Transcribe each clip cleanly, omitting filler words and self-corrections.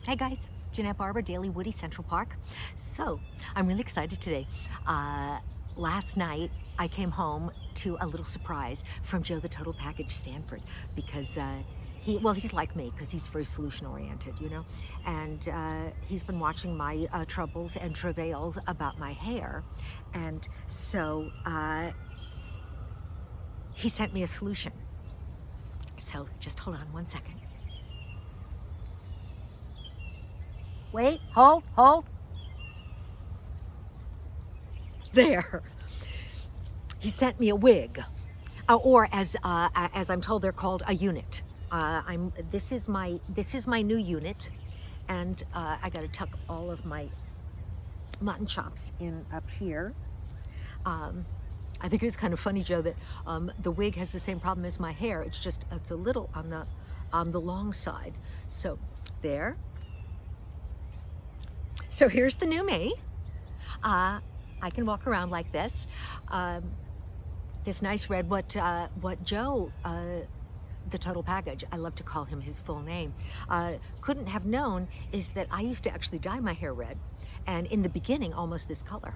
Hey guys, Janette Barber, Daily Woodie, Central Park. So, I'm really excited today. Last night, I came home to a little surprise from Joe the Total Package Stanford because he's like me because he's very solution oriented, you know, and he's been watching my troubles and travails about my hair, and so he sent me a solution. So just hold on one second. Wait, hold. There. He sent me a wig, or as I'm told, they're called a unit. This is my new unit, and I got to tuck all of my mutton chops in up here. I think it's kind of funny, Joe, that the wig has the same problem as my hair. It's a little on the long side. So there. So here's the new me. I can walk around like this. This nice red, what Joe, the Total Package, I love to call him his full name, couldn't have known is that I used to actually dye my hair red, and in the beginning, almost this color.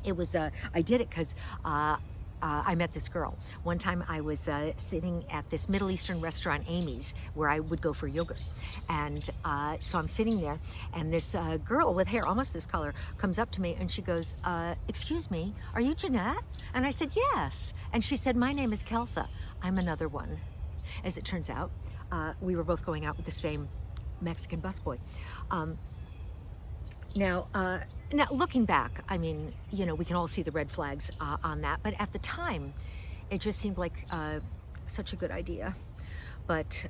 It was, I did it because I met this girl. One time I was sitting at this Middle Eastern restaurant, Amy's, where I would go for yogurt. And so I'm sitting there, and this girl with hair almost this color comes up to me and she goes, excuse me, are you Janette? And I said, yes. And she said, my name is Keltha. I'm another one. As it turns out, we were both going out with the same Mexican busboy. Now, looking back, I mean, you know, we can all see the red flags on that, but at the time, it just seemed like such a good idea. But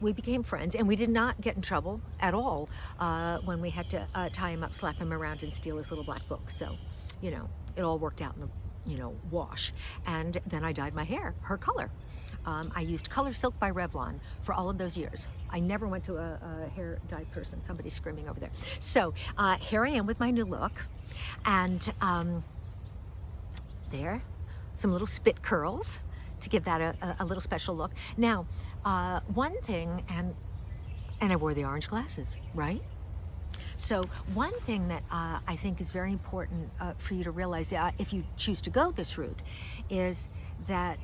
we became friends, and we did not get in trouble at all when we had to tie him up, slap him around, and steal his little black book. So, you know, it all worked out in the, wash. And then I dyed my hair her color. I used Color Silk by Revlon for all of those years. I never went to a hair dye person. Somebody's screaming over there. So here I am with my new look, and there, some little spit curls to give that a little special look. Now, one thing, and I wore the orange glasses, right? So one thing that I think is very important for you to realize if you choose to go this route is that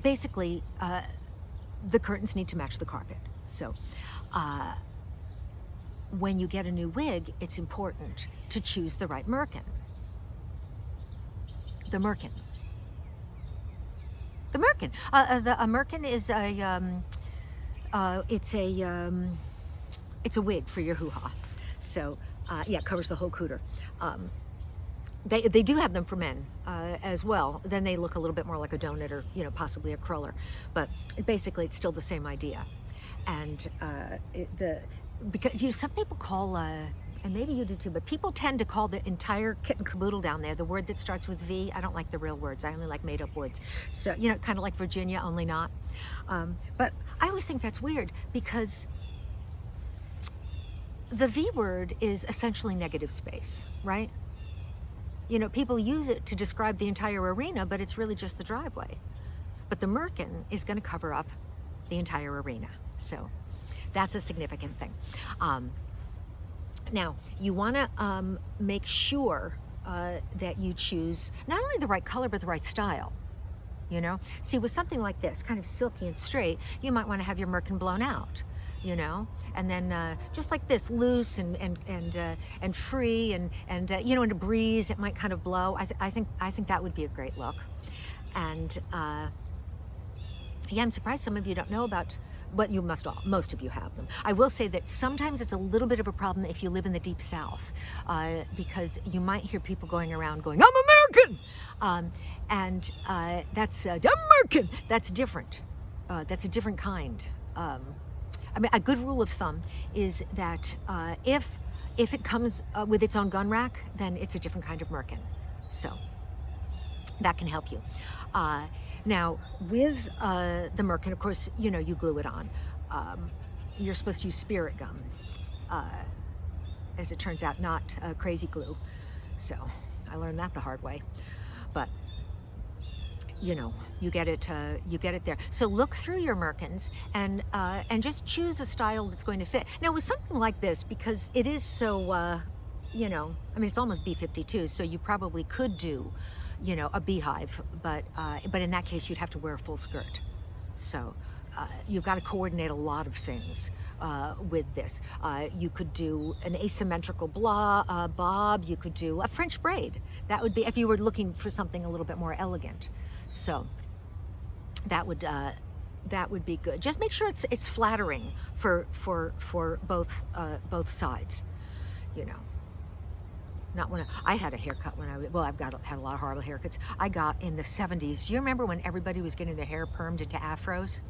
basically the curtains need to match the carpet. So when you get a new wig, it's important to choose the right Merkin. The Merkin. The Merkin. A Merkin is it's a wig for your hoo-ha. So yeah, it covers the whole cooter. They do have them for men as well. Then they look a little bit more like a donut or, possibly a curler. But basically, it's still the same idea. And because some people call, and maybe you do too, but people tend to call the entire kit and caboodle down there, the word that starts with V. I don't like the real words. I only like made-up words. So, kind of like Virginia, only not. But I always think that's weird because the V word is essentially negative space, right? People use it to describe the entire arena, but it's really just the driveway. But the Merkin is going to cover up the entire arena. So that's a significant thing. Now, you want to make sure that you choose not only the right color, but the right style. See, with something like this, kind of silky and straight, you might want to have your Merkin blown out. And then just like this, loose and free, and in a breeze, it might kind of blow. I think that would be a great look. And yeah, I'm surprised some of you don't know about, but most of you have them. I will say that sometimes it's a little bit of a problem if you live in the deep South, because you might hear people going around going, I'm American, and that's American. That's different. That's a different kind. I mean, a good rule of thumb is that if it comes with its own gun rack, then it's a different kind of Merkin. So that can help you. Now, with the Merkin, of course, you glue it on. You're supposed to use spirit gum, as it turns out, not crazy glue. So I learned that the hard way. But you know, you get it there. So look through your Merkins and just choose a style that's going to fit. Now with something like this, because it is so, you know, I mean, it's almost B-52, so you probably could do, you know, a beehive, but in that case, you'd have to wear a full skirt. So you've got to coordinate a lot of things with this. You could do an asymmetrical bob. You could do a French braid. That would be, if you were looking for something a little bit more elegant. So that would be good. Just make sure it's flattering for both sides. You know. Not when I had a haircut when I've had a lot of horrible haircuts. I got in the 70s. Do you remember when everybody was getting their hair permed into afros?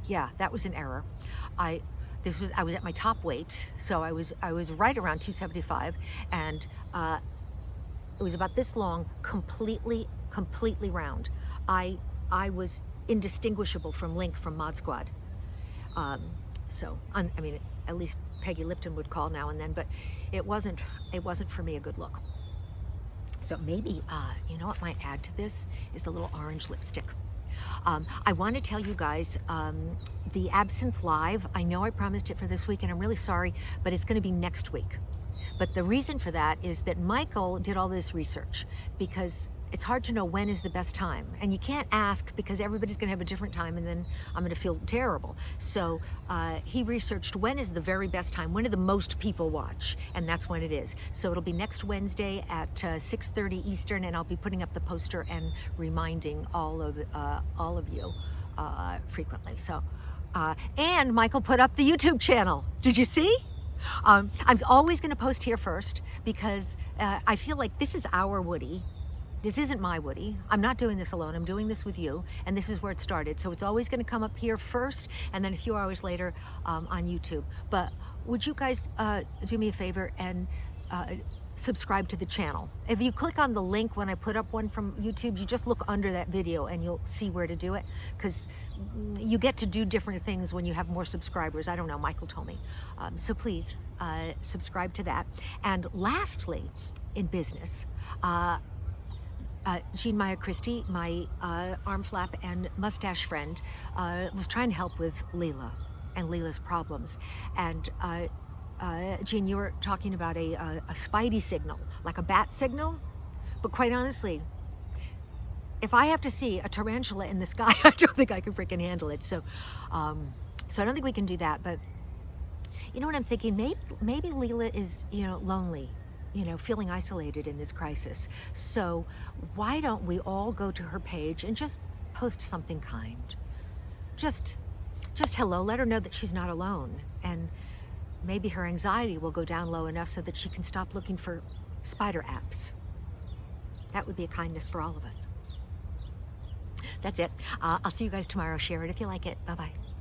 Yeah, that was an error. I was at my top weight, so I was right around 275, and it was about this long, completely round. I was indistinguishable from Link from Mod Squad. I mean, at least Peggy Lipton would call now and then, but it wasn't for me a good look. So maybe, you know what might add to this is the little orange lipstick. I want to tell you guys, the Absinthe Live, I know I promised it for this week, and I'm really sorry, but it's going to be next week. But the reason for that is that Michael did all this research, because it's hard to know when is the best time. And you can't ask, because everybody's going to have a different time, and then I'm going to feel terrible. So he researched when is the very best time, when do the most people watch, and that's when it is. So it'll be next Wednesday at 6:30 Eastern, and I'll be putting up the poster and reminding all of you frequently. So, and Michael put up the YouTube channel. Did you see? I'm always going to post here first, because I feel like this is our Woody. This isn't my Woody. I'm not doing this alone. I'm doing this with you, and this is where it started. So it's always going to come up here first, and then a few hours later on YouTube. But would you guys do me a favor and subscribe to the channel? If you click on the link when I put up one from YouTube, you just look under that video and you'll see where to do it, because you get to do different things when you have more subscribers. I don't know, Michael told me. So please subscribe to that. And lastly, in business, Jean Maya Christie, my arm flap and mustache friend, was trying to help with Leilia and Leila's problems. And Jean, you were talking about a spidey signal, like a bat signal. But quite honestly, if I have to see a tarantula in the sky, I don't think I can freaking handle it. So I don't think we can do that. But you know what I'm thinking? Maybe Leilia is, you know, lonely, you know, feeling isolated in this crisis. So why don't we all go to her page and just post something kind? Just hello, let her know that she's not alone. And maybe her anxiety will go down low enough so that she can stop looking for spider apps. That would be a kindness for all of us. That's it. I'll see you guys tomorrow. Share it if you like it. Bye-bye.